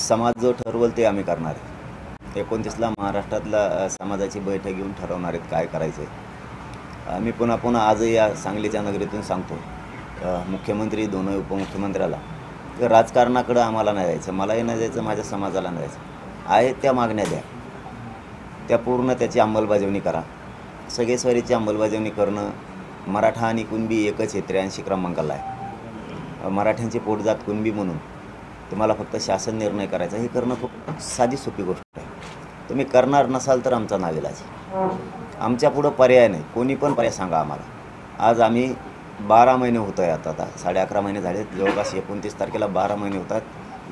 समाज जो ठरवल ते आम्ही करणार आहे. 29ला महाराष्ट्रातल्या समाजाची बैठक घेऊन ठरवणार आहेत काय करायचं आहे. मी पुन्हा पुन्हा आजही या सांगलीच्या नगरीतून सांगतो मुख्यमंत्री दोन्ही उपमुख्यमंत्र्याला की राजकारणाकडं आम्हाला नाही जायचं, मलाही नाही जायचं, माझ्या समाजाला नाही जायचं. आहेत त्या मागण्या द्या, त्या पूर्ण त्याची अंमलबजावणी करा. सगळेश्वरीची अंमलबजावणी करणं मराठा आणि कुणबी एकच आहे, 83 क्रमांकाला आहे. मराठ्यांची पोटजात कुणबी म्हणून तुम्हाला फक्त शासन निर्णय करायचा, हे करणं खूप साधी सोपी गोष्ट आहे. तुम्ही करणार नसाल तर आमचा नाविलाज आहे. आमच्या पुढं पर्याय नाही, कोणी पण पर्याय सांगा आम्हाला. आज आम्ही 12 महिने होत आहे, आता 11.5 महिने झाले, जवळपास 29 तारखेला 12 महिने होतात.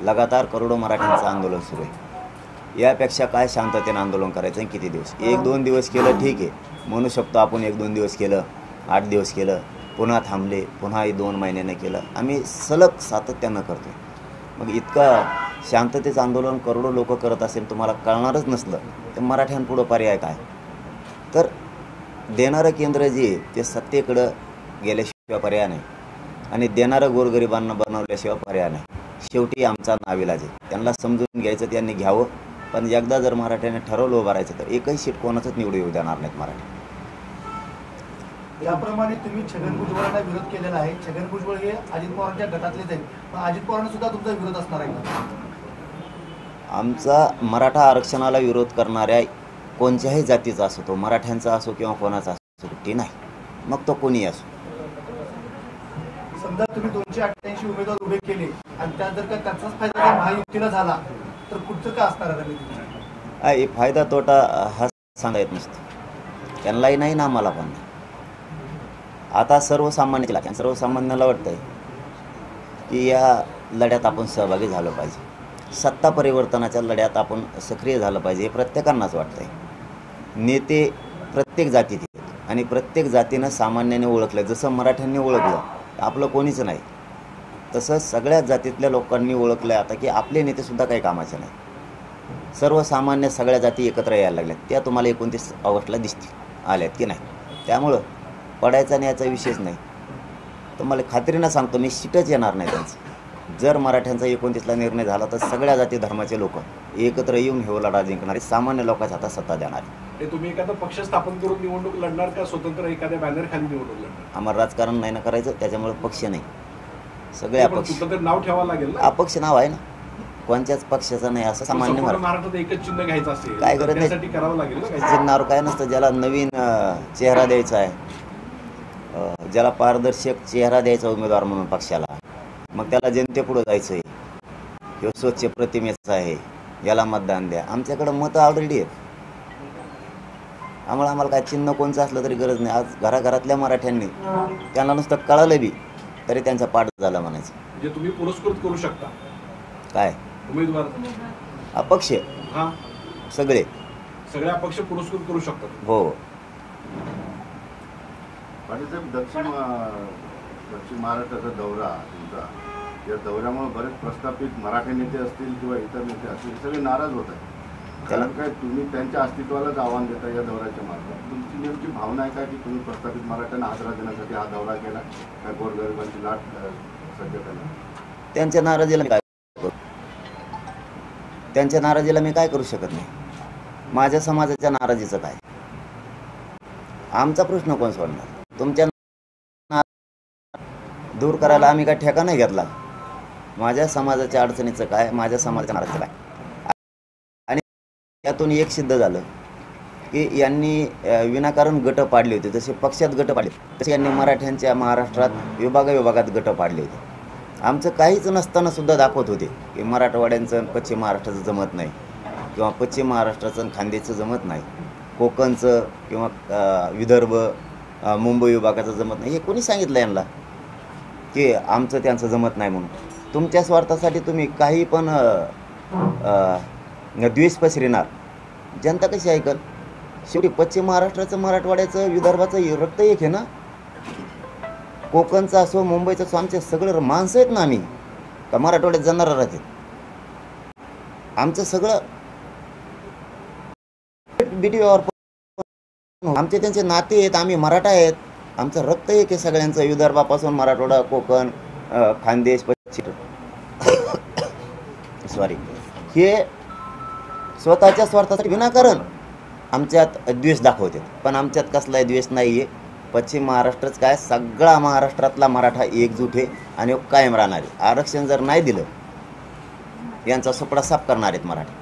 लगातार करोडो मराठ्यांचं आंदोलन सुरू आहे. यापेक्षा काय शांततेनं आंदोलन करायचं आणि किती दिवस? 1-2 दिवस केलं ठीक आहे, म्हणू शकतो आपण. 1-2 दिवस केलं, 8 दिवस केलं, पुन्हा थांबले, पुन्हा 2 महिन्यानं केलं. आम्ही सलग सातत्यानं करतो. मग इतकं शांततेचं आंदोलन करोडो लोक करत असेल, तुम्हाला कळणारच नसलं तर मराठ्यांपुढं पर्याय काय? तर देणारं केंद्र जे आहे ते सत्तेकडं गेल्याशिवाय पर्याय नाही, आणि देणारं गोरगरिबांना बनवल्याशिवाय पर्याय नाही. शेवटी आमचा नाविलाज आहे. त्यांना समजून घ्यायचं, त्यांनी घ्यावं. पण एकदा जर मराठ्याने ठरवलं उभं राहायचं तर एकही सीट कोणाचंच निवडू येऊ देणार नाहीत मराठी. याप्रमाणे तुम्ही छगन भुजबळांना विरोध केलेला आहे. छगन भुजबळ हे अजित पवारांच्या गटातलेच आहेत, पण अजित पवारांना सुद्धा तुमचा विरोध असणार आहे का? आमचा मराठा आरक्षणाला विरोध करणाऱ्या कोणत्याही जातीचा असो, तो मराठ्यांचा असो किंवा कोणाचा असो, ते नाही, मग तो कोणी असो. समजा तुम्ही 288 उमेदवार उभे केले आणि त्यात जर का त्याचाच फायदा जर महायुतीला झाला तर पुढचं काय असणार आहे? फायदा तोटा हा सांगता येत नसतो. त्यांनाही नाही ना आम्हाला पण. आता सर्वसामान्याला वाटतंय की या लढ्यात आपण सहभागी झालं पाहिजे, सत्ता परिवर्तनाच्या लढ्यात आपण सक्रिय झालं पाहिजे, हे प्रत्येकांनाच वाटतंय. नेते प्रत्येक जातीत आहेत आणि प्रत्येक जातीनं सामान्याने ओळखलं. जसं मराठ्यांनी ओळखलं आपलं कोणीच नाही, तसं सगळ्याच जातीतल्या लोकांनी ओळखलं आता की आपले नेतेसुद्धा काही कामाचे नाही. सर्वसामान्य सगळ्या जाती एकत्र यायला लागल्यात. त्या तुम्हाला 29 ऑगस्टला दिसतील आल्यात की नाही. त्यामुळं पडायचा आणि याचा विषयच नाही. तर मला खात्रीनं सांगतो, मी सीटच येणार नाही त्यांचं. जर मराठ्यांचा 29ला निर्णय झाला तर सगळ्या जाती धर्माचे लोक एकत्र येऊन हे लढा जिंकणारे, सामान्य लोकांच्या हातात सत्ता देणार. तुम्ही एखादा पक्ष स्थापन करून निवडणूक लढणार का स्वतंत्र एखाद्या बॅनर खाली निवडणूक लढणार? आम्हाला राजकारण नाही ना करायचं, त्याच्यामुळे पक्ष नाही. सगळे अपक्ष. नाव ठेवावं लागेल ना. अपक्ष नाव आहे ना, कोणत्याच पक्षाचं नाही असं सामान्य महाराष्ट्रात एकच चिन्ह घ्यायचं असेल काय गरज नाही, करावं लागेल. चिन्हावर काय नसतं. ज्याला नवीन चेहरा द्यायचा आहे, ज्याला पारदर्शक चेहरा द्यायचा उमेदवार म्हणून पक्षाला, मग त्याला जनतेपुढं जायचं आहे. हे स्वच्छ प्रतिमेचं आहे, याला मतदान द्या. आमच्याकडं मतं ऑलरेडी आहेत. आम्हाला काय चिन्ह कोणचं असलं तरी गरज नाही. आज घराघरातल्या मराठ्यांनी त्यांना नुसतं कळालं बी तरी त्यांचा पाठ झाला म्हणायचं. म्हणजे तुम्ही पुरस्कृत करू शकता काय उमेदवार? अपक्ष सगळे अपक्ष पुरस्कृत करू शकतात. हो. दक्षिण महाराष्ट्राचा दौरा तुमचा, या दौऱ्यामुळे बरेच प्रस्थापित मराठी नेते असतील किंवा इतर नेते असतील सगळे नाराज होत आहेत. कारण काय तुम्ही त्यांच्या अस्तित्वालाच आव्हान देता या दौऱ्याच्या मार्फत. तुमची नेमकी भावना आहे का की तुम्ही प्रस्थापित मराठ्यांना आसरा देण्यासाठी हा दौरा केला, काय गोरगरिबांची लाट सध्या केला? त्यांच्या नाराजीला मी काय करू शकत नाही. माझ्या समाजाच्या नाराजीचं काय? आमचा प्रश्न कोण सोडणार? तुमच्या दूर करायला आम्ही काय ठेका नाही घेतला. माझ्या समाजाच्या अडचणीचं काय, माझ्या समाजाच्या नाराजीचं काय? आणि यातून एक सिद्ध झालं की यांनी विनाकारण गटं पाडली होती. जसे पक्षात गटं पाडले तसे यांनी मराठ्यांच्या महाराष्ट्रात विभागात गटं पाडले होते. आमचं काहीच नसताना सुद्धा दाखवत होते की मराठवाड्यांचं पश्चिम महाराष्ट्राचं जमत नाही, किंवा पश्चिम महाराष्ट्राचं खानदेशचं जमत नाही, कोकणचं किंवा विदर्भ मुंबई विभागाचं जमत नाही. हे कोणी सांगितलं यांना की आमचं त्यांचं जमत नाही म्हणून? तुमच्या स्वार्थासाठी तुम्ही काही पण द्वेष पसरणार. जनता कशी ऐकल? शेवटी पश्चिम महाराष्ट्राचं, मराठवाड्याचं, विदर्भाचं रक्त एक आहे ना. कोकणचं असो, मुंबईचं असो, आमचे सगळं माणसं आहेत ना. आम्ही का मराठवाड्यात जाणारा राहते? आमचं सगळं बीडीओवर आमचे त्यांचे नाते आहेत. आम्ही मराठा आहेत, आमचं रक्त एक आहे सगळ्यांचं, विदर्भापासून मराठवाडा, कोकण, खानदेश, पश्चिम हे स्वतःच्या स्वार्थासाठी विनाकारण आमच्यात द्वेष दाखवतात, पण आमच्यात कसलाही द्वेष नाही आहे. पश्चिम महाराष्ट्रच काय, सगळा महाराष्ट्रातला मराठा एकजूट आहे आणि कायम राहणार आहे. आरक्षण जर नाही दिलं यांचा सुपडा साफ करणार आहेत मराठी.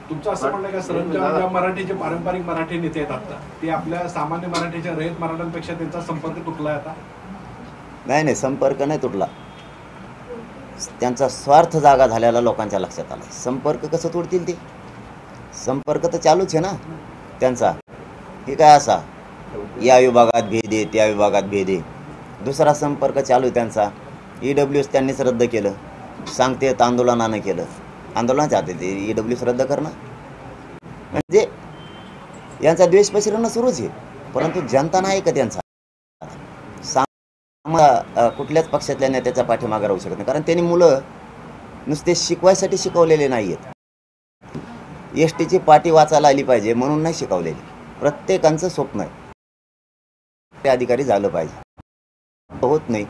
तुमचं असं म्हणणं का सरंजाम मराठीचे पारंपरिक मराठी नेते आहेत आता, ते आपल्या सामान्य मराठीच्या रयत मराठ्यांपेक्षा त्यांचा संपर्क तुटलाय आता? नाही, संपर्क नाही तुटला. त्यांचा स्वार्थ जागा झालेला लोकांच्या लक्षात आला. संपर्क कसं तोडतील ते? संपर्क तर चालूच आहे ना त्यांचा. हे काय असा या विभागात भेद आहे, त्या विभागात भेद आहे, दुसरा संपर्क चालू आहे त्यांचा. EWS त्यांनीच रद्द केलं, सांगतेत आंदोलनानं केलं. आंदोलनाच्या हाती ते EWS रद्द करणं म्हणजे यांचा द्वेष पसरणं सुरूच आहे. परंतु जनता नाही का त्यांचा? कुठल्याच पक्षातल्या नेत्याच्या पाठीमागे राहू शकत नाही, कारण त्यांनी मुलं नुसते शिकवायसाठी शिकवलेले नाही आहेत. STची पाटी वाचायला आली पाहिजे म्हणून नाही शिकवलेली. प्रत्येकाचं स्वप्न आहे ते अधिकारी झालं पाहिजे, होत नाही.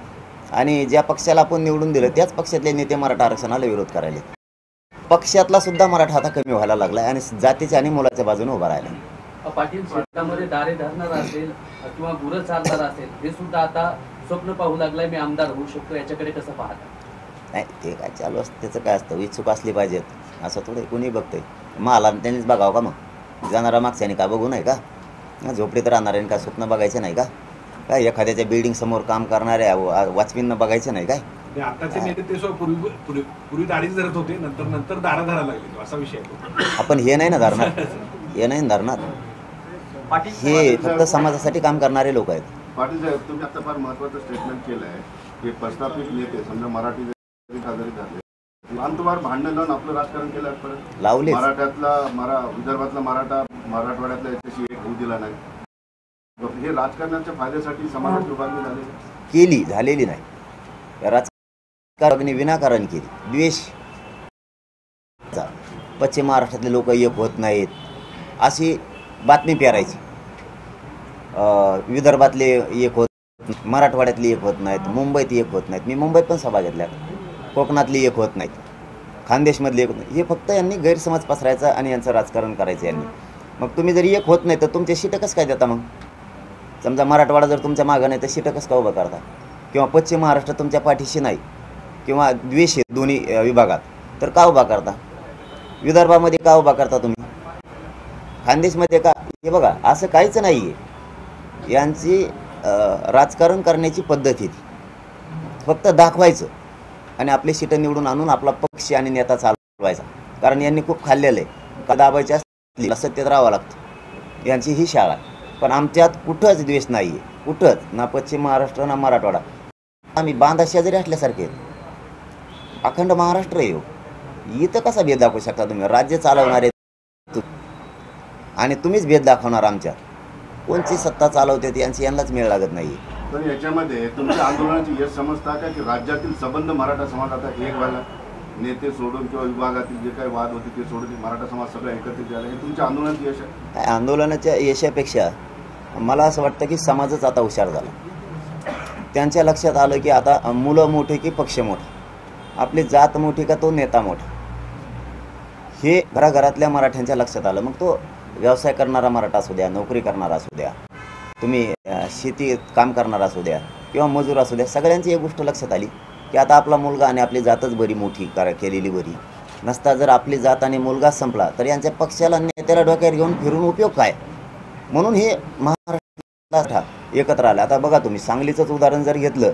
आणि ज्या पक्षाला आपण निवडून दिलं त्याच पक्षातले नेते मराठा आरक्षणाला विरोध करायले. पक्षातला सुद्धा मराठा आता कमी व्हायला लागला आणि जातीच्या आणि मुलाच्या बाजूने उभा राहिला. पाटील शेतामध्ये दारे धरणार असेल किंवा गुरं चालणार असेल हे सुद्धा आता स्वप्न पाहू लागलाय, मी आमदार होऊ शकतो. याच्याकडे कसं पाहता? नाही, ते काय चालू असतं त्याचं काय असतं, इच्छुक असली पाहिजेत असं थोडं कोणी बघतंय. मला त्यांनीच बघावं का? मग जाणारा मागच्याने का बघू नाही का? झोपडीत राहणाऱ्याने काय स्वप्न बघायचं नाही का? काय एखाद्याच्या बिल्डिंग समोर काम करणाऱ्या वॉचमॅननं बघायचं नाही काय? आताचे नेते ते पूर्वी दाढीच धरत होते, नंतर दारा धरायला लागले, असा विषय आहे. आपण हे नाही ना धरणार, हे नाही धरणार. हे फक्त समाजासाठी काम करणारे लोक आहेत. पाटील साहेब, तुम्ही आता फार महत्त्वाचं स्टेटमेंट केलं आहे की प्रस्थापित नेते समजा मराठी जरी झाले अंतवार भांडण लावून आपलं राजकारण केलं परत लावले. मराठ्यातला विदर्भातला मराठा मराठवाड्यातला याच्याशी एक होऊ दिला नाही. हे राजकारणाच्या फायद्यासाठी समाजाची विभागणी झालेली नाही. राजकारणी विनाकारण केली. द्वेष, पश्चिम महाराष्ट्रातले लोक एक होत नाहीत अशी बातमी पेरायची. विदर्भातले एक होत, मराठवाड्यातली एक होत नाहीत, मुंबईत एक होत नाहीत. मी मुंबईत पण सभा घेतल्या. कोकणातली एक होत नाहीत, खानदेशमधली एक होत नाही. हे फक्त यांनी गैरसमज पसरायचा आणि यांचं राजकारण करायचं यांनी. मग तुम्ही जर एक होत नाही तर तुमचे सीटं कसं काय देता? मग समजा मराठवाडा जर तुमच्या मागं नाही तर सीटं कसं का उभं करता? किंवा पश्चिम महाराष्ट्र तुमच्या पाठीशी नाही किंवा द्वेष आहे दोन्ही विभागात तर का उभा करता? विदर्भामध्ये का उभा करता तुम्ही? खानदेशमध्ये का? हे बघा, असं काहीच नाही आहे. यांची राजकारण करण्याची पद्धत ही फक्त दाखवायचं आणि आपली सीटं निवडून आणून आपला पक्ष आणि नेता चालवायचा. कारण यांनी खूप खाल्लेलं आहे. का दाबायची असली सत्तेत राहावं लागतं. यांची ही शाळा. पण आमच्यात कुठंच द्वेष नाही आहे, कुठंच. ना पश्चिम महाराष्ट्र ना मराठवाडा. आम्ही बांधा शेजारी असल्यासारखे, अखंड महाराष्ट्र आहे. इथं कसा भेद दाखवू शकता तुम्ही? राज्य चालवणारे आणि तुम्हीच भेद दाखवणार. आमच्या कोणची सत्ता चालवते यांची यांनाच मेळ लागत नाही. पण याच्यामध्ये तुमच्या आंदोलनाची यश समजता का की राज्यातील संबंध मराठा समाज आता एक व्हायला, नेते सोडून किंवा विभागातील जे काही वाद होते ते सोडून मराठा समाज सगळं एकत्रित झाला, हे तुमच्या आंदोलनाची यश आहे? आंदोलनाच्या यशापेक्षा मला असं वाटतं की समाजच आता हुशार झाला. त्यांच्या लक्षात आलं की आता मुलं मोठे की पक्ष मोठा, आपली जात मोठी का तो नेता मोठा, हे घराघरातल्या मराठ्यांच्या लक्षात आलं. मग तो व्यवसाय करणारा मराठा असू द्या, नोकरी करणारा असू द्या, तुम्ही शेतीत काम करणारा असू द्या किंवा मजूर असू द्या, सगळ्यांची एक गोष्ट लक्षात आली की आता आपला मुलगा आणि आपली जातच बरी मोठी केलेली बरी. नसता जर आपली जात आणि मुलगा संपला तर यांच्या पक्षाला नेत्याला डोक्यावर घेऊन फिरून उपयोग काय? म्हणून हे महाराष्ट्र एकत्र आलं. आता बघा तुम्ही, सांगलीचंच उदाहरण जर घेतलं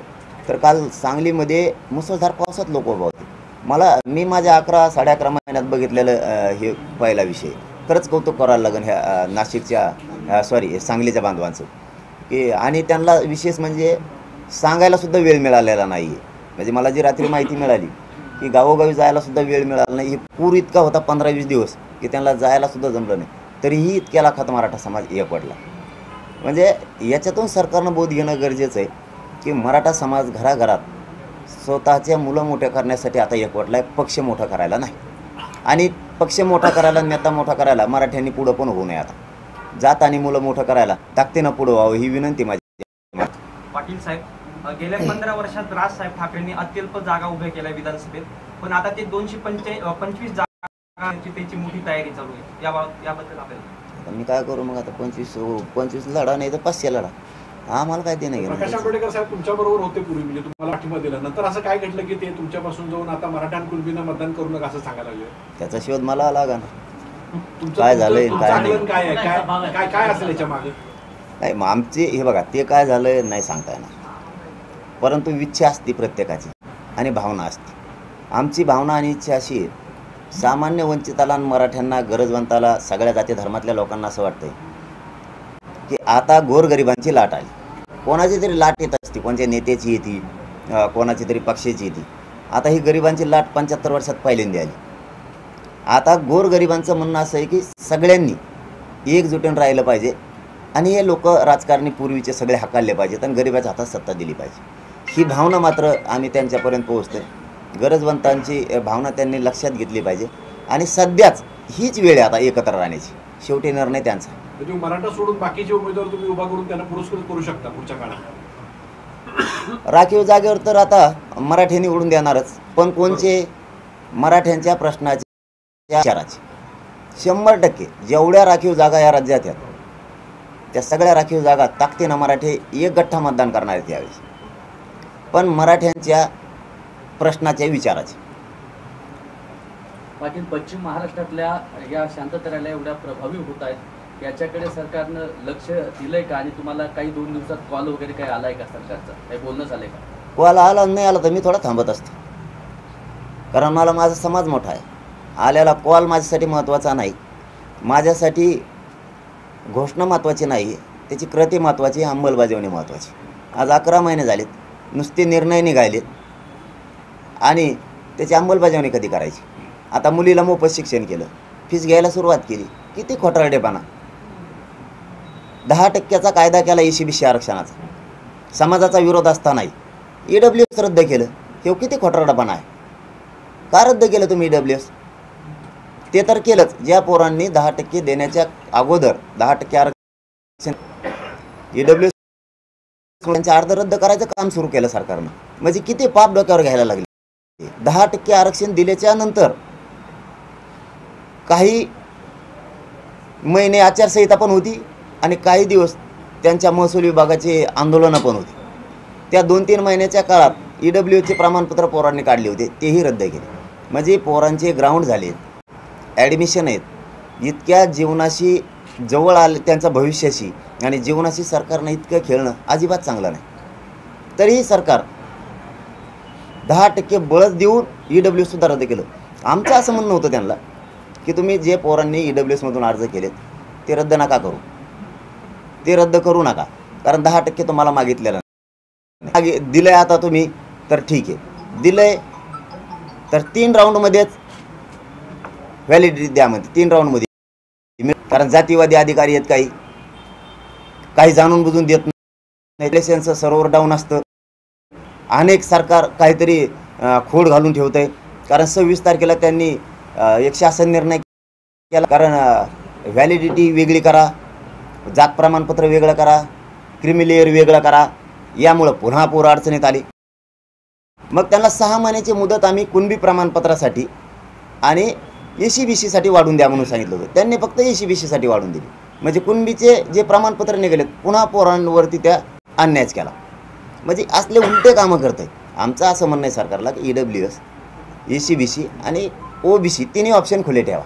तर काल सांगलीमध्ये मुसळधार पावसात लोक उभा होते. मी माझ्या 11-11.5 महिन्यात बघितलेलं हे पहिला विषय. खरंच कौतुक करायला लागेल ह्या नाशिकच्या सांगलीच्या बांधवांचं की. आणि त्यांना विशेष म्हणजे सांगायलासुद्धा वेळ मिळालेला नाही आहे. म्हणजे मला जी रात्री माहिती मिळाली की गावोगावी जायलासुद्धा वेळ मिळाला नाही. पूर इतका होता 15-20 दिवस की त्यांना जायलासुद्धा जमलं नाही, तरीही इतक्या लाखात मराठा समाज एक पडला. म्हणजे याच्यातून सरकारनं बोध घेणं गरजेचं आहे की मराठा समाज घराघरात स्वतःच्या मुलं मोठ्या करण्यासाठी आता एकवटला आहे, पक्ष मोठा करायला नाही. आणि पक्ष मोठा करायला, नेता मोठा करायला मराठ्यांनी पुढं पण होऊ नये. आता जात आणि मुलं मोठं करायला ताकदीनं पुढं व्हावं ही विनंती माझी. पाटील साहेब, गेल्या 15 वर्षात राजसाहेब ठाकरेंनी अत्यल्प जागा उभ्या केल्या विधानसभेत, पण आता ते 225 जागा त्याची मोठी तयारी चालू आहे याबद्दल आपल्याला आता मी काय करू मग? आता 25 लढा नाही तर 500 लढा, आम्हाला काय देणं प्रकाश घेणं. आंबेडकर साहेब तुमच्या बरोबर होते पूर्वी, म्हणजे तुम्हाला पाठिंबा दिला, नंतर असं काय घडलं की ते तुमच्यापासून जाऊन आता मराठा आणि कुणबींना मतदान करू नका असं सांगायला लागले? त्याचा शोध मला लागा ना. तुमचं काय झालंय, तुमचं काय नाही. आकलन काय आहे, काय काय असेल याच्या मागे? नाही मग आमचे हे बघा, ते काय झालं नाही सांगता येणार, परंतु इच्छा असते प्रत्येकाची आणि भावना असते. आमची भावना आणि इच्छा अशी आहे, सामान्य वंचिताला आणि मराठ्यांना, गरजवंताला, सगळ्या जाती धर्मातल्या लोकांना असं वाटतंय की आता गोरगरिबांची लाट आली. कोणाची तरी लाट येत असते, कोणत्या नेत्याची येते, कोणाची तरी पक्षाची येते. आता ही गरिबांची लाट 75 वर्षात पहिल्यांदा आली. आता गोरगरिबांचं म्हणणं असं आहे की सगळ्यांनी एकजुटीने राहिलं पाहिजे आणि हे लोक राजकारणी पूर्वीचे सगळे हाकालले पाहिजेत आणि गरिबाच्या हातात सत्ता दिली पाहिजे. ही भावना मात्र आम्ही त्यांच्यापर्यंत पोहोचतोय. गरजवंतांची भावना त्यांनी लक्षात घेतली पाहिजे आणि सध्याच हीच वेळ आहे आता एकत्र राहण्याची. शेवटी निर्णय त्यांचा. म्हणजे मराठा सोडून बाकीचे उमेदवार तुम्ही उभा करून त्यांना पुरस्कृत करू शकता पुढच्या काळात? राखीव जागेवर तर आता मराठी निवडून देणारच, पण कोणचे? मराठ्यांच्या प्रश्नाच्या विचाराचे 100% जेवढ्या राखीव जागा या राज्यात आहेत त्या सगळ्या राखीव जागा ताकदीनं मराठी एक गठ्ठा मतदान करणार आहेत यावेळी, पण मराठ्यांच्या प्रश्नाच्या विचाराचे. पाटील, पश्चिम महाराष्ट्रातल्या या शांततेला एवढ्या प्रभावी होत आहेत, याच्याकडे सरकारनं लक्ष दिलंय का? आणि तुम्हाला काही 2 दिवसात कॉल वगैरे काही आलाय का सरकारचा? काही बोलणं झालंय का? कॉल आला नाही आला तर मी थोडा थांबत असतो, कारण मला माझा समाज मोठा आहे. आलेला कॉल माझ्यासाठी महत्त्वाचा नाही. माझ्यासाठी घोषणा महत्त्वाची नाही, त्याची कृती महत्त्वाची, अंमलबजावणी महत्त्वाची. आज 11 महिने झालेत, नुसते निर्णय निघालेत आणि त्याची अंमलबजावणी कधी करायची? आता मुलीला मोफत शिक्षण केलं, फीस घ्यायला सुरुवात केली. किती खोटारडेपणा! 10% कायदा केला ECBC आरक्षणाचा, समाजाचा विरोध असतानाही EWS रद्द केलं. हे किती खोटारडेपणा आहे! का रद्द केलं तुम्ही EWS? ते तर केलंच ज्या पोरांनी 10% देण्याच्या अगोदर 10% आरक्षण EWS त्यांच्या अर्ध रद्द करायचं काम सुरू केलं सरकारनं. म्हणजे किती पाप डोक्यावर घ्यायला लागले. 10% आरक्षण दिल्याच्या नंतर काही महिने आचारसंहिता पण होती आणि काही दिवस त्यांच्या महसूल विभागाचे आंदोलनं पण होती. त्या 2-3 महिन्याच्या काळात EWSचे प्रमाणपत्र पोरांनी काढले होते, तेही रद्द केले. म्हणजे पोरांचे ग्राउंड झाले, ॲडमिशन आहेत, इतक्या जीवनाशी जवळ आले त्यांच्या भविष्याशी, आणि जीवनाशी सरकारनं इतकं खेळणं अजिबात चांगलं नाही. तरीही सरकार 10% बळच देऊन EWSसुद्धा रद्द केलं. आमचं असं म्हणणं होतं त्यांना की तुम्ही जे पोरांनी EWSमधून अर्ज केलेत ते रद्द नका करू, ते रद्द करू नका, कारण 10% तुम्हाला मागितलेलं नाही. दिलं आहे आता तुम्ही तर ठीक आहे, दिलं आहे तर 3 राऊंडमध्येच व्हॅलिडिटी द्या म्हणते. 3 राऊंडमध्ये, कारण जातीवादी अधिकारी आहेत, काही जाणून बुजून देत नाही. इलेक्शनचं सर्व्हर डाऊन असतं. अनेक सरकार काहीतरी खोड घालून ठेवतं आहे, कारण 26 तारखेला त्यांनी एक शासन निर्णय केला, कारण व्हॅलिडिटी वेगळी करा, जात प्रमाणपत्र वेगळं करा, क्रिमिलेअर वेगळं करा. यामुळं पुन्हा पोरं अडचणीत आली. मग त्यांना 6 महिन्याची मुदत आम्ही कुणबी प्रमाणपत्रासाठी आणि ECBCसाठी वाढून द्या म्हणून सांगितलं होतं. त्यांनी फक्त ECBCसाठी वाढून दिली. म्हणजे कुणबीचे जे प्रमाणपत्र निघालेत पुन्हा पोरांवरती त्या अन्यायच केला. म्हणजे असले उलटे कामं करत आहे. आमचं असं म्हणणं आहे सरकारला की EWS, ECBC आणि OBC तिन्ही ऑप्शन खुले ठेवा.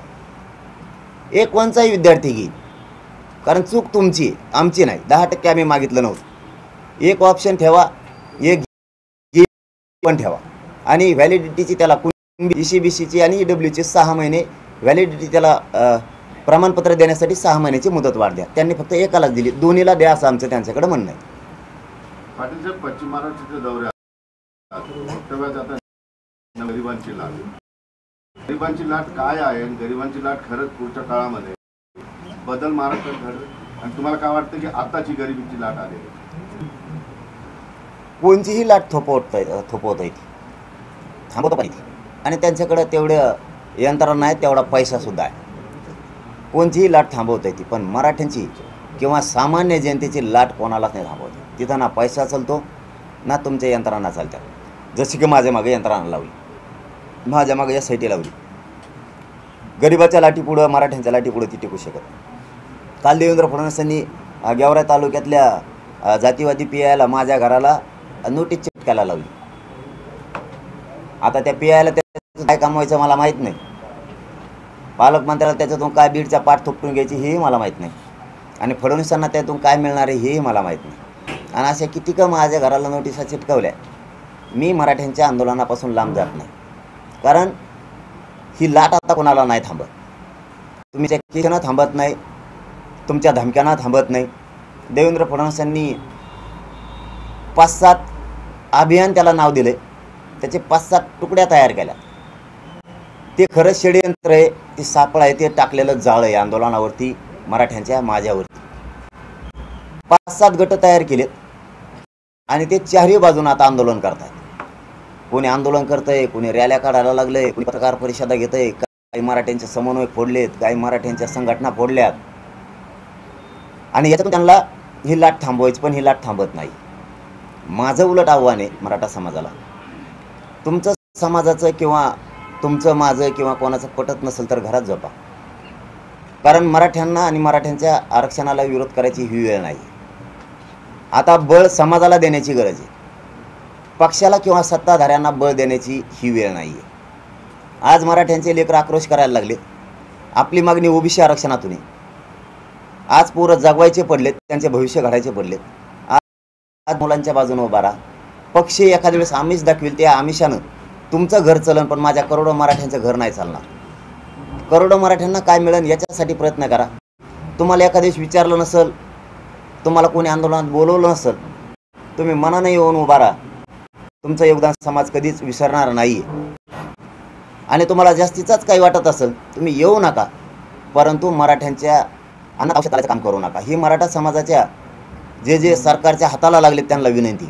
एक कोणताही विद्यार्थी घेईल, कारण चूक तुमची आमची नाही. 10% आम्ही मागितलं नव्हतं. एक ऑप्शन ठेवा, एक पण ठेवा, आणि व्हॅलिडिटीची त्याला ECBCची आणि EWSची 6 महिने व्हॅलिडिटी, त्याला प्रमाणपत्र देण्यासाठी 6 महिन्याची मुदत वाढ द्या. त्यांनी फक्त एकालाच दिली, दोन्हीला द्या असं आमचं त्यांच्याकडे म्हणणं आहे. पाटील साहेब, पश्चिम महाराष्ट्राच्या दौऱ्यात वक्तव्यात आता गरिबांची लाट काय आहे, गरिबांची लाट खरंच पुढच्या काळामध्ये बदल महाराष्ट्रात घडेल, आणि तुम्हाला काय वाटतं की आताची गरिबीची लाट आली? कोणतीही लाट थोपवता येते, थांबवता पाहिजे, आणि त्यांच्याकडे तेवढं यंत्रणा नाही, तेवढा पैसासुद्धा आहे. कोणतीही लाट थांबवता येते, पण मराठ्यांची किंवा सामान्य जनतेची लाट कोणालाच नाही थांबवते. तिथं ना पैसा चालतो ना तुमच्या यंत्रणा चालतात. जशी की माझ्या मागे यंत्रणा लावली, माझ्या मागे SIT लावली, गरिबाच्या लाटीपुढं मराठ्यांच्या लाटीपुढं ती टिकू शकत नाही. काल देवेंद्र फडणवीसांनी गेवराई तालुक्यातल्या जातीवादी PIला माझ्या घराला नोटीस चिटकायला लावली. आता त्या PIला त्याचं काय कमवायचं मला माहीत नाही. पालकमंत्र्याला त्याच्यातून काय बीडच्या पाठ थोपटून घ्यायची हेही मला माहीत नाही. आणि फडणवीसांना त्यातून काय मिळणार आहे हेही मला माहीत नाही. आणि अशा किती का माझ्या घराला नोटिसा चिटकवल्या. मी मराठ्यांच्या आंदोलनापासून लांब जात नाही. कारण ही लाट आता कोणाला नाही थांबत. तुम्ही त्या केसनं थांबत नाही, तुमच्या धमक्यांना थांबत नाही. देवेंद्र फडणवीसांनी 5-7 अभियान त्याला नाव दिले, त्याचे 5-7 तुकड्या तयार केल्या. ते खरं षडयंत्र आहे, ते सापळ आहे, ते टाकलेलं जाळं आहे आंदोलनावरती, मराठ्यांच्या माझ्यावरती. 5-7 गट तयार केलेत आणि ते चारही बाजून आता आंदोलन करतात. कोणी आंदोलन करतंय, कोणी रॅल्या काढायला लागलंय, कोणी पत्रकार परिषदा घेतंय, काही मराठ्यांचे समन्वय फोडलेत, काही मराठ्यांच्या संघटना फोडल्यात. आणि याच्यातून त्यांना ही लाट थांबवायची, पण ही लाट थांबत नाही. माझं उलट आव्हान आहे मराठा समाजाला, तुमचं समाजाचं किंवा तुमचं माझं किंवा कोणाचं पटत नसेल तर घरात झोपा. कारण मराठ्यांना आणि मराठ्यांच्या आरक्षणाला विरोध करायची ही वेळ नाही. आता बळ समाजाला देण्याची गरज आहे, पक्षाला किंवा सत्ताधाऱ्यांना बळ देण्याची ही वेळ नाही आहे. आज मराठ्यांचे लेकरं आक्रोश करायला लागले. आपली मागणी OBC आरक्षणातून आहे. आज पोरं जगवायचे पडलेत, त्यांचे भविष्य घडायचे पडलेत. आज मुलांच्या बाजूने उभा राहा. पक्ष एखाद्या वेळेस आमिष दाखवेल, त्या आमिषानं तुमचं घर चलन, पण माझ्या करोडो मराठ्यांचं घर नाही चालणार. करोडो मराठ्यांना काय मिळेल याच्यासाठी प्रयत्न करा. तुम्हाला एखाद्या दिवस विचारलं नसेल, तुम्हाला कोणी आंदोलनात बोलवलं नसेल, तुम्ही मनाने येऊन उभा राहा. तुमचं योगदान समाज कधीच विसरणार नाही. आणि तुम्हाला जास्तीचाच काही वाटत असेल तुम्ही येऊ नका, परंतु मराठ्यांच्या अन्न औषधाचं काम करू नका. ही मराठा समाजाच्या जे सरकारच्या हाताला लागले त्यांना विनंती.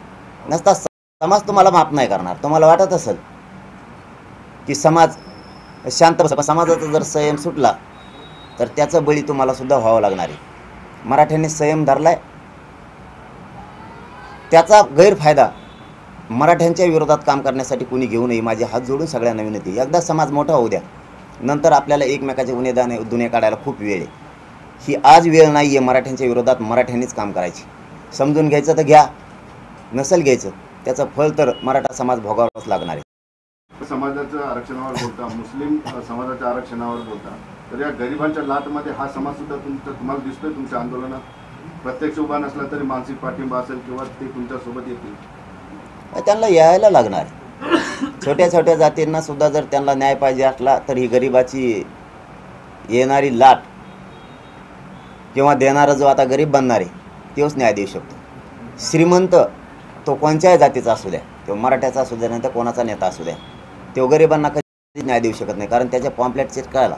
नसता समाज तुम्हाला माफ नाही करणार. तुम्हाला वाटत असेल की समाज शांत बसा, पण समाजाचा जर संयम सुटला तर त्याचं बळी तुम्हाला सुद्धा व्हावं लागणार आहे. मराठ्यांनी संयम धरलाय, त्याचा गैरफायदा मराठ्यांच्या विरोधात काम करण्यासाठी कोणी घेऊ नये. माझे हात जोडून सगळ्यांना विनंती. एकदा समाज मोठा होऊ द्या, नंतर आपल्याला एकमेकाचे गुन्हे काढायला खूप वेळ आहे. ही आज वेळ नाही आहे. मराठ्यांच्या विरोधात मराठ्यांनीच काम करायची. समजून घ्यायचं तर घ्या, नसेल घ्यायचं त्याचं फळ तर मराठा समाज भोगावंच लागणार आहे. समाजाच्या आरक्षणावर बोलता, मुस्लिम समाजाच्या आरक्षणावर बोलता, तर या गरिबांच्या लाटमध्ये हा समाज सुद्धा तुम्हाला दिसतोय तुमच्या आंदोलनात. प्रत्यक्ष उभा नसला तरी मानसिक पाठिंबा असेल किंवा ते तुमच्यासोबत येतील. त्यांना यायला लागणार. छोट्या छोट्या जातींना सुद्धा जर त्यांना न्याय पाहिजे असला तर ही गरिबाची येणारी लाट किंवा देणारा जो आता गरीब बनणार आहे तोच न्याय देऊ शकतो. श्रीमंत तो कोणत्याही जातीचा असू द्या, तो मराठ्याचा असू द्या, नाही तर कोणाचा नेता असू द्या, तो गरिबांना कधीच न्याय देऊ शकत नाही. कारण त्याचे पॉम्पलेट चिटकायला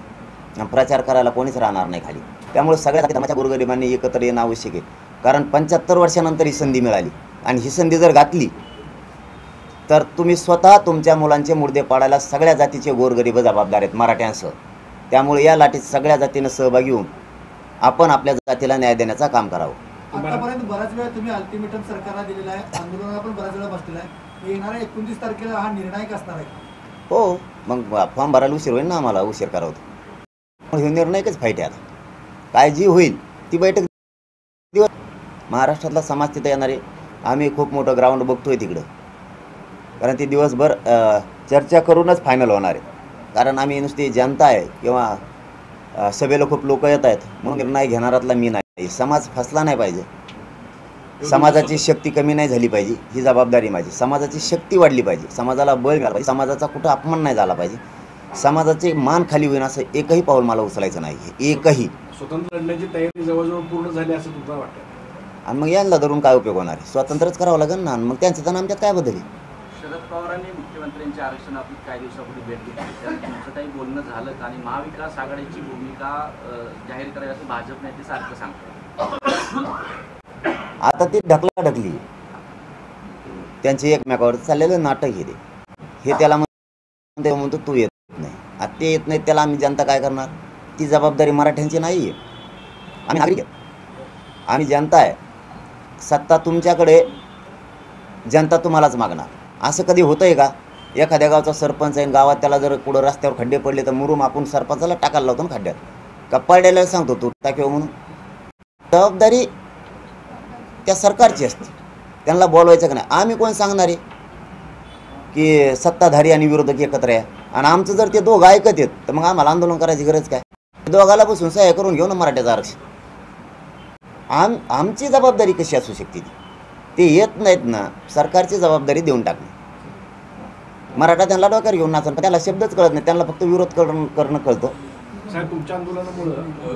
आणि प्रचार करायला कोणीच राहणार नाही खाली. त्यामुळे सगळ्या धर्माच्या गोरगरिबांनी एकत्र येणं आवश्यक आहे. कारण 75 वर्षानंतर ही संधी मिळाली आणि ही संधी जर घातली तर तुम्ही स्वतः तुमच्या मुलांचे मुर्दे पाडायला सगळ्या जातीचे गोरगरीब जबाबदार आहेत मराठ्यांसह. त्यामुळे या लाटीत सगळ्या जातीनं सहभागी होऊन आपण आपल्या जातीला न्याय देण्याचं काम करावं. आतापर्यंत बऱ्याच वेळा तुम्ही अल्टिमेटम सरकारला दिलेला आहे, आंदोलनाला पण बऱ्याच वेळा बसलेला आहे. येणाऱ्या 29 तारखेला हा निर्णायक असणार आहे. हो, मग फॉर्म भरायला उशीर होईल ना, आम्हाला उशीर करावं. हे निर्णायकच फाईट आहे. आता काय जी होईल ती बैठक दिवस महाराष्ट्रातला समाज तिथे येणार आहे. आम्ही खूप मोठं ग्राउंड बघतोय तिकडं, कारण ती दिवसभर चर्चा करूनच फायनल होणार आहे. कारण आम्ही नुसती जनता आहे किंवा सभेला खूप लोक येत आहेत म्हणून निर्णय घेणारातला मी नाही. समाज फसला नाही पाहिजे, समाजाची शक्ती कमी नाही झाली पाहिजे, ही जबाबदारी माझी. समाजाची शक्ती वाढली पाहिजे, समाजाला बळ मिळालं पाहिजे, समाजाचा कुठं अपमान नाही झाला पाहिजे, समाजाचे मान खाली होईन असं एकही पाऊल मला उचलायचं नाही. एकही. स्वतंत्र लढण्याची तयारी जवळजवळ पूर्ण झाली असं तुम्हाला वाटतं? आणि मग यांना धरून काय उपयोग होणार आहे? स्वतंत्रच करावं लागेल ना. मग त्यांचं तर आमच्यात काय बदल आहे? शरद पवारांनी मुख्यमंत्र्यांच्या आरक्षणापूर्वी काही दिवसापूर्वी भेट घेतली, त्यात तुमचं काही बोलणं झालं का? आणि महाविकास आघाडीची भूमिका जाहीर करावी असं भाजप नेते सारखं सांगतात. आता ती ढकली त्यांची एकमेकावर चाललेलं नाटक हे त्याला म्हणतो तू येत नाही, आता ते येत नाही, त्याला आम्ही जनता काय करणार? ती जबाबदारी मराठ्यांची नाही आहे. आम्ही नागरिक आहे, आम्ही जनता आहे. सत्ता तुमच्याकडे, जनता तुम्हालाच मागणार. असं कधी होतं आहे का? एखाद्या गावचा सरपंच आहे, गावात त्याला जर कुठं रस्त्यावर खड्डे पडले तर मुरुम आपण सरपंचाला टाकायला लावतो ना खड्ड्यात, का पडलेला सांगतो तू टाकीव म्हणून. जबाबदारी त्या सरकारची असते, त्यांना बोलवायचं का नाही. आम्ही कोण सांगणार आहे की सत्ताधारी आणि विरोधक एकत्र आहे, आणि आमचं जर ते दोघं ऐकत आहेत तर मग आम्हाला आंदोलन करायची गरज काय. दोघाला बसून सहाय्य करून घेऊ ना मराठ्याचं आरक्षण. आमची जबाबदारी कशी असू शकते ते येत नाहीत ना, सरकारची जबाबदारी देऊन टाकणे. मराठा त्यांना डोक्यावर घेऊन नाचन, पण त्याला शब्दच कळत नाही, त्यांना फक्त विरोध करणं कळतं. साहेब, तुमच्या आंदोलनामुळे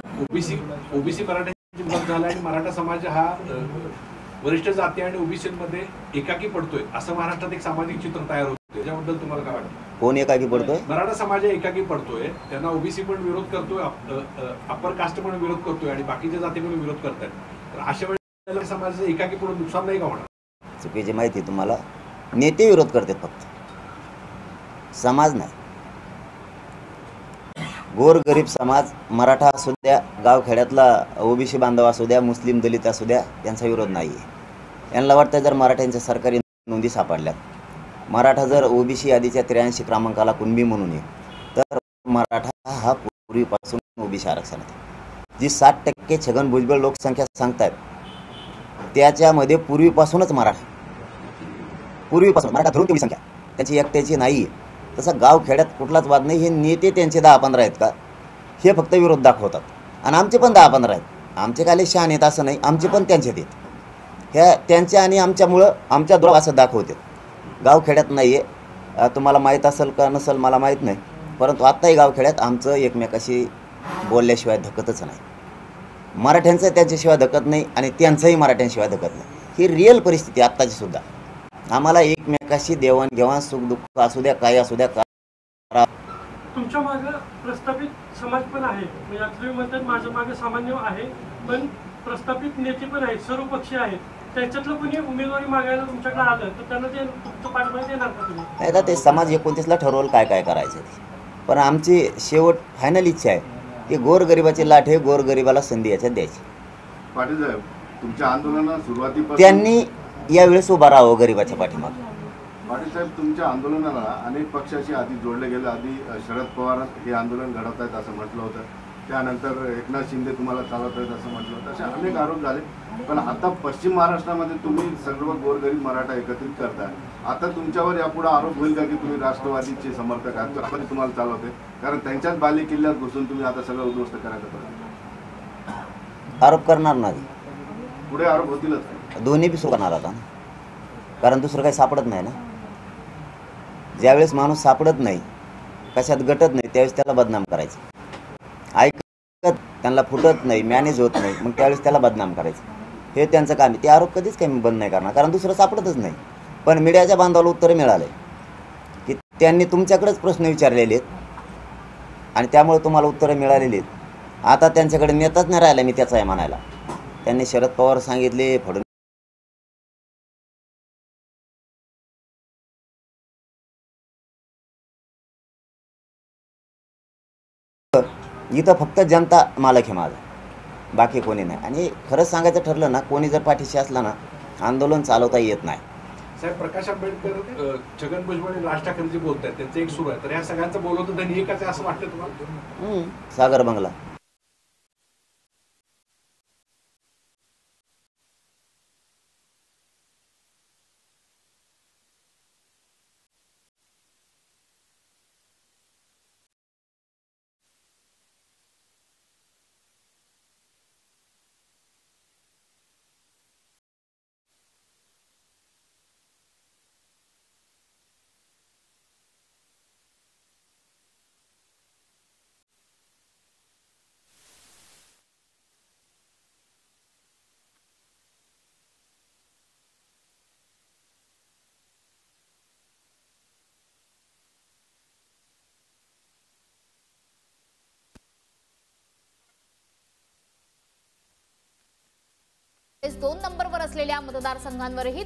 ओबीसी मराठ्यांची मदत झाला आणि मराठा समाज हा वरिष्ठ जाती आणि ओबीसीमध्ये एकाकी पडतोय असं महाराष्ट्रात एक सामाजिक चित्र तयार होतं. त्याच्याबद्दल तुम्हाला काय वाटतं? कोण एकाकी पडतोय? मराठा समाज एकाकी पडतोय, त्यांना ओबीसी पण विरोध करतोय, अप्पर कास्ट पण विरोध करतोय आणि बाकीच्या जाती पण विरोध करतायत. तर अशा वेळेला समाजाचं एकाकी पडून नुकसान नाही का होणार? चुकीची माहिती तुम्हाला. नेते विरोध करतात फक्त, समाज नाही. गोरगरीब समाज, मराठा असू द्या, गावखेड्यातला ओबीसी बांधव असू द्या, मुस्लिम दलित असू द्या, यांचा विरोध नाही आहे. यांना वाटतं जर मराठ्यांच्या सरकारी नोंदी सापडल्यात, मराठा जर ओबीसी यादीच्या 83 क्रमांकाला कुणबी म्हणून आहे, तर मराठा हा पूर्वीपासून ओबीसी आरक्षणात आहे. जी 60% छगन भुजबळ लोकसंख्या सांगतायत त्याच्यामध्ये पूर्वीपासूनच मराठा धरून तेवढी संख्या त्यांची एकट्याची नाही आहे. तसं गावखेड्यात कुठलाच वाद नाही. हे नेते त्यांचे 10-15 आहेत का, हे फक्त विरोध दाखवतात, आणि आमचे पण 10-15 आहेत. आमचे काय शहाण आहेत असं नाही, आमचे पण त्यांच्यात आहेत. ह्या त्यांच्या आणि आमच्यामुळं आमच्या दोघं असं दाखवतात. गावखेड्यात नाही आहे. तुम्हाला माहीत असेल का नसेल मला माहीत नाही, परंतु आत्ताही गावखेड्यात आमचं एकमेकाशी बोलल्याशिवाय धकतच नाही. मराठ्यांचं त्यांच्याशिवाय धकत नाही आणि त्यांचंही मराठ्यांशिवाय धकत नाही. ही रिअल परिस्थिती आत्ताची सुद्धा. आम्हाला एकमेकाशी देवाणघेवाण सुखदुःख असू द्या, काय असू द्या. तुमच्या मागे प्रस्थापित समाज पण आहे, म्हणजे आता तुम्ही म्हणतात माझ्या मागे सामान्य आहे, पण प्रस्थापित नेते पण आहेत, सर्व पक्षी आहेत. त्याच्यातलं कोणी उमेदवारी मागायला तुमच्याकडे आलं तर त्यांना ते तुमचं पाठबळ देणार का तुम्ही? नाही, तर ते समाज 29ला ठरवलं काय काय करायचं ते. पण आमची शेवट फायनल इच्छा आहे की गोरगरिबाची लाट हे गोरगरिबाला संधी याच्यात द्यायची. पाटील साहेब, तुमच्या आंदोलनाला सुरुवातीपासून त्यांनी यावेळेस उभा राहावं गरिबाच्या पाठीमागे. पाटील साहेब, तुमच्या आंदोलनाला अनेक पक्षाशी आधी जोडले गेले. आधी शरद पवार हे आंदोलन घडवत आहेत असं म्हटलं होतं, त्यानंतर एकनाथ शिंदे तुम्हाला चालवत आहेत असं म्हटलं होतं. असे अनेक आरोप झाले. पण आता पश्चिम महाराष्ट्रामध्ये तुम्ही सर्व गोरगरीब मराठा एकत्रित करताय. आता तुमच्यावर यापुढे आरोप होईल का की तुम्ही राष्ट्रवादीचे समर्थक आहात, आपण तुम्हाला चालवते? कारण त्यांच्याच बाले किल्ल्यात घुसून तुम्ही आता सगळं उद्ध्वस्त करायचं प्रयत्न. आरोप करणार नाही, पुढे आरोप होतीलच. दोन्ही बी सुरू करणार आता, कारण दुसरं काही सापडत नाही ना. ज्यावेळेस माणूस सापडत नाही, कशात गटत नाही, त्यावेळेस त्याला बदनाम करायचं. ऐकत त्यांना फुटत नाही, मॅनेज होत नाही, मग त्यावेळेस त्याला बदनाम करायचं. हे त्यांचं काम आहे. ते आरोप कधीच काही बंद नाही करणार, कारण दुसरं सापडतच नाही. पण मीडियाच्या बांधवाला उत्तरं मिळाले की त्यांनी तुमच्याकडेच प्रश्न विचारलेले आहेत आणि त्यामुळे तुम्हाला उत्तरं मिळालेली आहेत. आता त्यांच्याकडे नेताच नाही राहिला मी त्याचा आहे म्हणायला. त्यांनी शरद पवार सांगितले, फडणवीस इथं फक्त जनता मालक आहे माझा, बाकी कोणी नाही. आणि खरंच सांगायचं ठरलं ना, कोणी जर पाठीशी असला ना, आंदोलन चालवता येत नाही. साहेब, प्रकाश आंबेडकर, छगन भुजबळ आणि राज ठाकरे जे बोलत आहेत त्यांचं एक सुरू आहे, तर या सगळ्यांचं बोलवतं धनी एकच आहे असं वाटतं तुम्हाला? सागर बंगला. दोन नंबरवर असलेल्या मतदारसंघांवरही